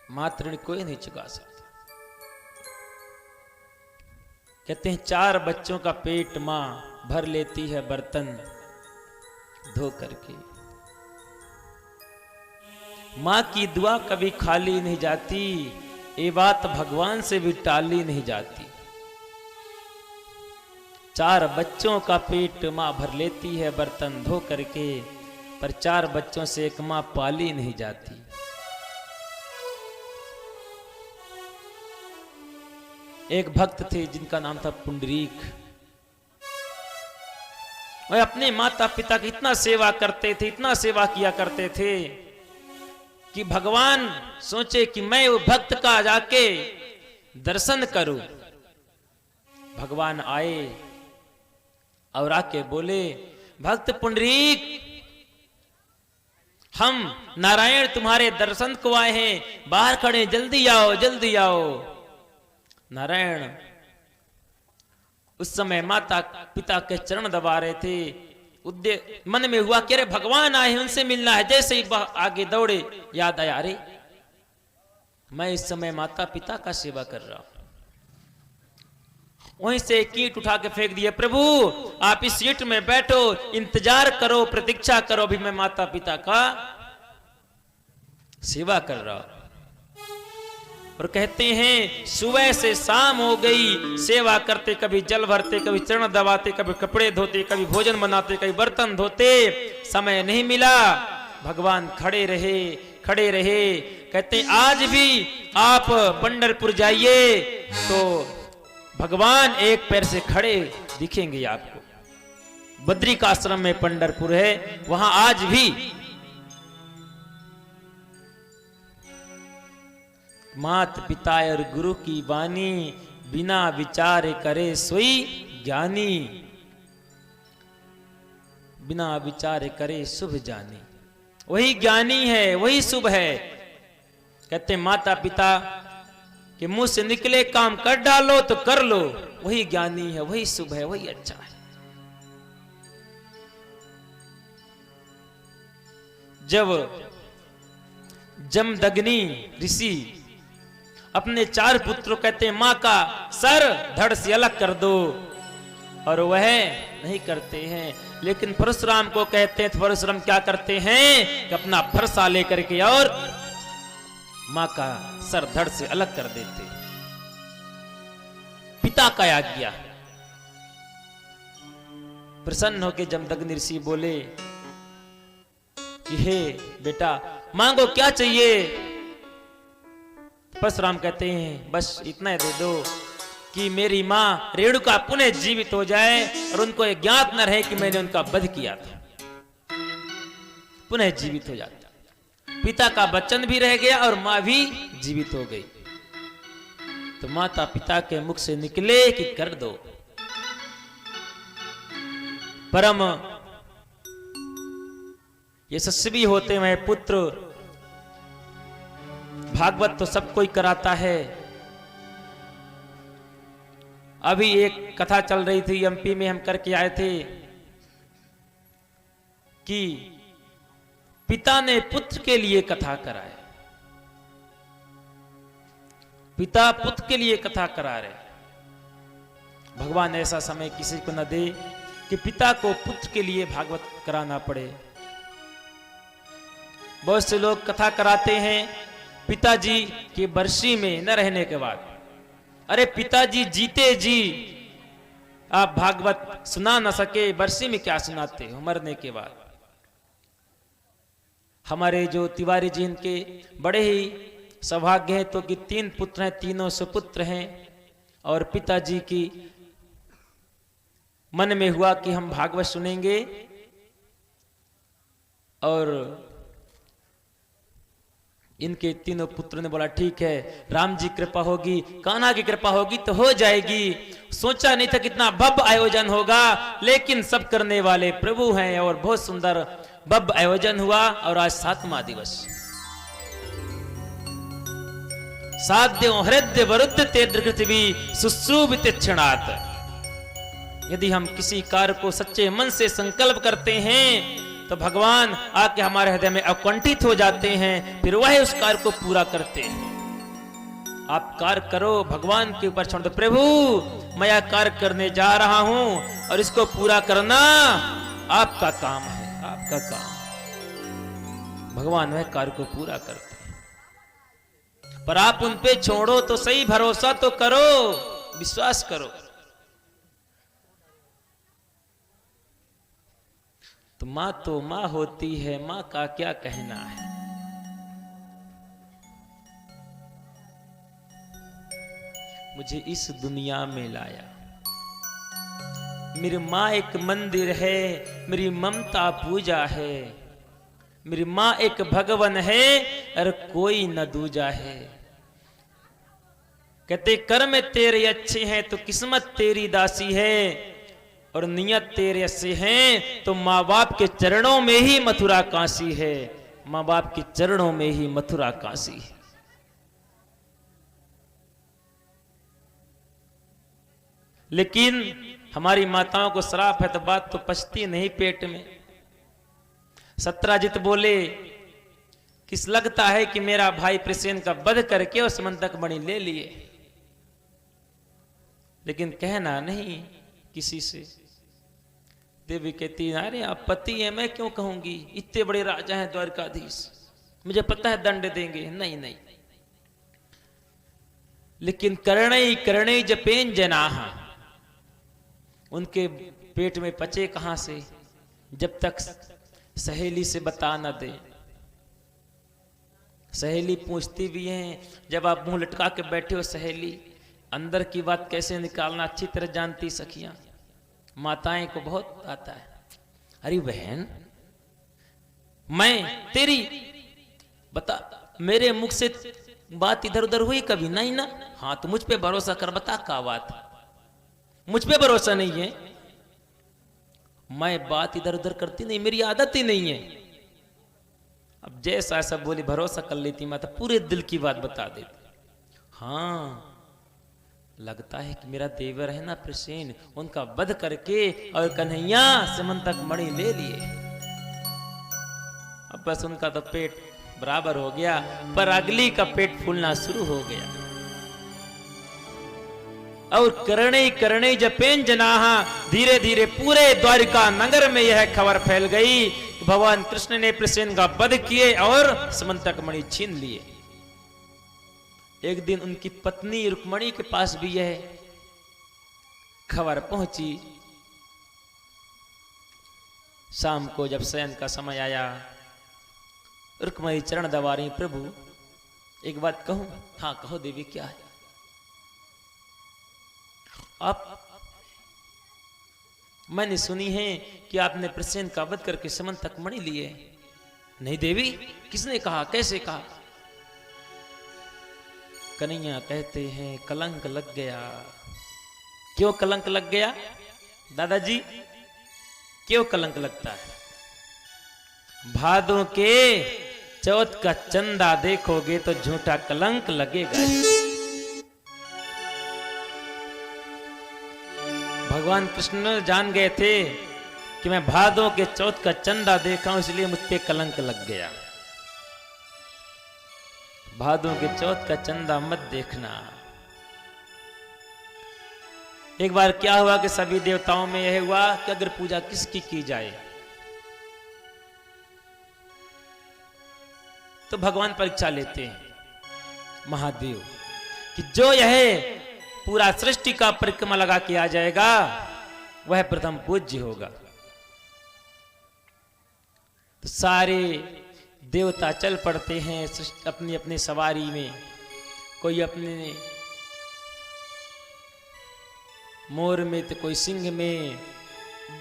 मात्र ऋण कोई नहीं चुका सकता। कहते हैं 4 बच्चों का पेट मां भर लेती है बर्तन धो करके। मां की दुआ कभी खाली नहीं जाती, ये बात भगवान से भी टाली नहीं जाती। 4 बच्चों का पेट मां भर लेती है बर्तन धो करके, पर 4 बच्चों से एक मां पाली नहीं जाती। एक भक्त थे जिनका नाम था पुंडरीक। वह अपने माता पिता की इतना सेवा करते थे, इतना सेवा किया करते थे कि भगवान सोचे कि मैं वो भक्त का जाके दर्शन करूं। भगवान आए और आके बोले, भक्त पुंडरीक, हम नारायण तुम्हारे दर्शन को आए हैं, बाहर खड़े, जल्दी आओ जल्दी आओ। नारायण उस समय माता पिता के चरण दबा रहे थे। मन में हुआ कि अरे भगवान आए हैं, उनसे मिलना है। जैसे ही आगे दौड़े, याद आया, अरे मैं इस समय माता पिता का सेवा कर रहा हूं। वहीं से एक ईंट उठा के फेंक दिया, प्रभु आप इस सीट में बैठो, इंतजार करो, प्रतीक्षा करो, अभी मैं माता पिता का सेवा कर रहा हूं। और कहते हैं सुबह से शाम हो गई, सेवा करते, कभी जल भरते, कभी चरण दबाते, कभी कपड़े धोते, कभी भोजन बनाते, कभी बर्तन धोते, समय नहीं मिला। भगवान खड़े रहे खड़े रहे। कहते हैं आज भी आप पंढरपुर जाइए तो भगवान एक पैर से खड़े दिखेंगे आपको। बद्री का आश्रम में पंढरपुर है, वहां आज भी मात पिता और गुरु की वाणी, बिना विचार करे सोई ज्ञानी, बिना विचार करे शुभ जानी। वही ज्ञानी है, वही शुभ है। कहते माता पिता के मुंह से निकले काम कर डालो तो कर लो, वही ज्ञानी है, वही शुभ है, वही अच्छा है। जब जमदग्नि ऋषि अपने 4 पुत्रों, कहते हैं मां का सर धड़ से अलग कर दो, और वह नहीं करते हैं। लेकिन परशुराम को कहते हैं, परशुराम क्या करते हैं कि अपना फरसा लेकर के और मां का सर धड़ से अलग कर देते। पिता का आज्ञा। प्रसन्न होकर जमदग्नि ऋषि बोले कि हे बेटा मांगो, क्या चाहिए। परशुराम कहते हैं बस इतना दे दो कि मेरी मां रेणुका पुनः जीवित हो जाए और उनको ये ज्ञात न रहे कि मैंने उनका वध किया था, पुनः जीवित हो जाता। पिता का वचन भी रह गया और मां भी जीवित हो गई। तो माता पिता के मुख से निकले कि कर दो। परम यशस्वी होते हुए पुत्र, भागवत तो सब कोई कराता है। अभी एक कथा चल रही थी, एमपी में हम करके आए थे कि पिता ने पुत्र के लिए कथा कराए, पिता पुत्र के लिए कथा करा रहे। भगवान ऐसा समय किसी को न दे कि पिता को पुत्र के लिए भागवत कराना पड़े। बहुत से लोग कथा कराते हैं पिताजी की बरसी में न रहने के बाद। अरे पिताजी जीते जी आप भागवत सुना न सके, बरसी में क्या सुनाते हो मरने के बाद। हमारे जो तिवारी जी, इनके बड़े ही सौभाग्य है तो कि 3 पुत्र हैं, तीनों सुपुत्र हैं। और पिताजी की मन में हुआ कि हम भागवत सुनेंगे, और इनके तीनों पुत्रों ने बोला ठीक है, राम जी कृपा होगी, कान्हा की कृपा होगी तो हो जाएगी। सोचा नहीं था कितना भव्य आयोजन होगा, लेकिन सब करने वाले प्रभु हैं और बहुत सुंदर भव्य आयोजन हुआ। और आज 7वां दिवस। साध्यो हृदय वरुद्ध तेद्र पृथ्वी सुश्रूभित क्षणात्। यदि हम किसी कार्य को सच्चे मन से संकल्प करते हैं तो भगवान आके हमारे हृदय में अकुंठित हो जाते हैं, फिर वह उस कार्य को पूरा करते हैं। आप कार्य करो, भगवान के ऊपर छोड़ दो। प्रभु मैं यह कार्य करने जा रहा हूं और इसको पूरा करना आपका काम है, आपका काम। भगवान वह कार्य को पूरा करते हैं, पर आप उन पे छोड़ो तो सही, भरोसा तो करो, विश्वास करो। तो मां होती है, मां का क्या कहना है। मुझे इस दुनिया में लाया, मेरी मां एक मंदिर है, मेरी ममता पूजा है। मेरी मां एक भगवन है और कोई न दूजा है। कहते कर्म तेरे अच्छे हैं तो किस्मत तेरी दासी है, और नियत तेरे अच्छे हैं तो माँ बाप के चरणों में ही मथुरा काशी है। माँ बाप के चरणों में ही मथुरा काशी है। लेकिन हमारी माताओं को श्राप है तो बात तो पचती नहीं पेट में। सत्राजित बोले किस लगता है कि मेरा भाई प्रसेन का वध करके उस मंतक मणि ले लिए, लेकिन कहना नहीं किसी से। देवी कहती अरे आप पति है, मैं क्यों कहूंगी, इतने बड़े राजा हैं द्वारकाधीश, मुझे पता है दंड देंगे। नहीं नहीं, लेकिन कर्णई कर्णई जपेन जनाह, उनके पेट में पचे कहां से जब तक सहेली से बता न दे। सहेली पूछती भी है, जब आप मुंह लटका के बैठे हो सहेली अंदर की बात कैसे निकालना अच्छी तरह जानती सखियां। माताएं को बहुत आता है, अरे बहन मैं तेरी बता, मेरे मुख से बात इधर उधर हुई कभी नहीं ना। हाँ तो मुझ पे भरोसा कर, बता क्या बात। मुझ पे भरोसा नहीं है, मैं बात इधर उधर करती नहीं, मेरी आदत ही नहीं है। अब जैसा ऐसा बोली भरोसा कर लेती माता, पूरे दिल की बात बता देती। हाँ लगता है कि मेरा देवर है ना प्रसेन, उनका वध करके और कन्हैया से मंतक मणि ले लिए। अब बस उनका तो पेट बराबर हो गया, पर अगली का पेट फूलना शुरू हो गया। और करणे करणे जपेन जनाहा, धीरे धीरे पूरे द्वारिका नगर में यह खबर फैल गई, भगवान कृष्ण ने प्रसेन का वध किए और समंतक मणि छीन लिए। एक दिन उनकी पत्नी रुक्मणी के पास भी यह खबर पहुंची। शाम को जब शयन का समय आया, रुक्मणी चरण दबा रही, प्रभु एक बात कहूं। हाँ कहो देवी, क्या है। आप मैंने सुनी है कि आपने प्रसेन का वध करके समंतक मणि लिए। नहीं देवी, किसने कहा, कैसे कहा। कन्हैया कहते हैं कलंक लग गया। क्यों कलंक लग गया दादाजी, क्यों कलंक लगता है। भादों के चौथ का चंदा देखोगे तो झूठा कलंक लगेगा। भगवान कृष्ण जान गए थे कि मैं भादों के चौथ का चंदा देखा हूं, इसलिए मुझ पे कलंक लग गया। भादों के चौथ का चंदा मत देखना। एक बार क्या हुआ कि सभी देवताओं में यह हुआ कि अगर पूजा किसकी की जाए तो भगवान परीक्षा लेते हैं महादेव कि जो यह पूरा सृष्टि का परिक्रमा लगा के आ जाएगा वह प्रथम पूज्य होगा। तो सारे देवता चल पड़ते हैं अपनी अपनी सवारी में। कोई अपने मोर में तो कोई सिंह में,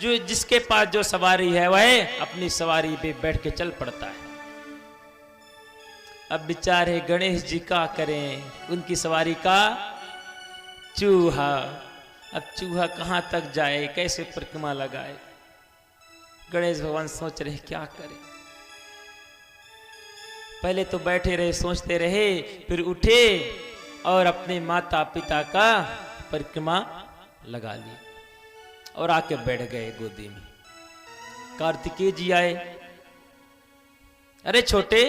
जो जिसके पास जो सवारी है वह अपनी सवारी पे बैठ के चल पड़ता है। अब बेचारे गणेश जी का करें, उनकी सवारी का चूहा। अब चूहा कहां तक जाए, कैसे परिक्रमा लगाए। गणेश भगवान सोच रहे क्या करें। पहले तो बैठे रहे, सोचते रहे, फिर उठे और अपने माता पिता का परिक्रमा लगा ली और आके बैठ गए गोदी में। कार्तिकेय जी आए, अरे छोटे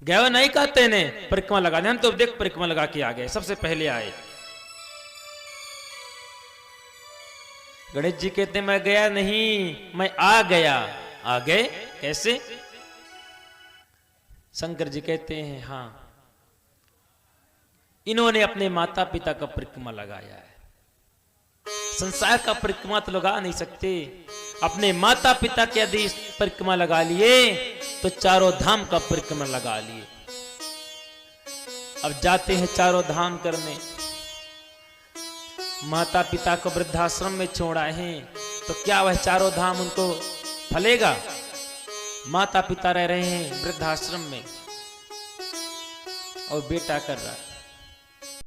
गए नहीं कहते ने परिक्रमा लगा हम तो देख परिक्रमा लगा के आ गए, सबसे पहले आए। गणेश जी कहते मैं गया नहीं, मैं आ गया। आ गए कैसे? शंकर जी कहते हैं हाँ, इन्होंने अपने माता पिता का परिक्रमा लगाया है। संसार का परिक्रमा तो लगा नहीं सकते, अपने माता पिता के यदि परिक्रमा लगा लिए तो चारों धाम का परिक्रमा लगा लिए। अब जाते हैं चारों धाम करने, माता पिता को वृद्धाश्रम में छोड़ आए हैं, तो क्या वह चारों धाम उनको फलेगा? माता पिता रह रहे हैं वृद्धाश्रम में और बेटा कर रहा है।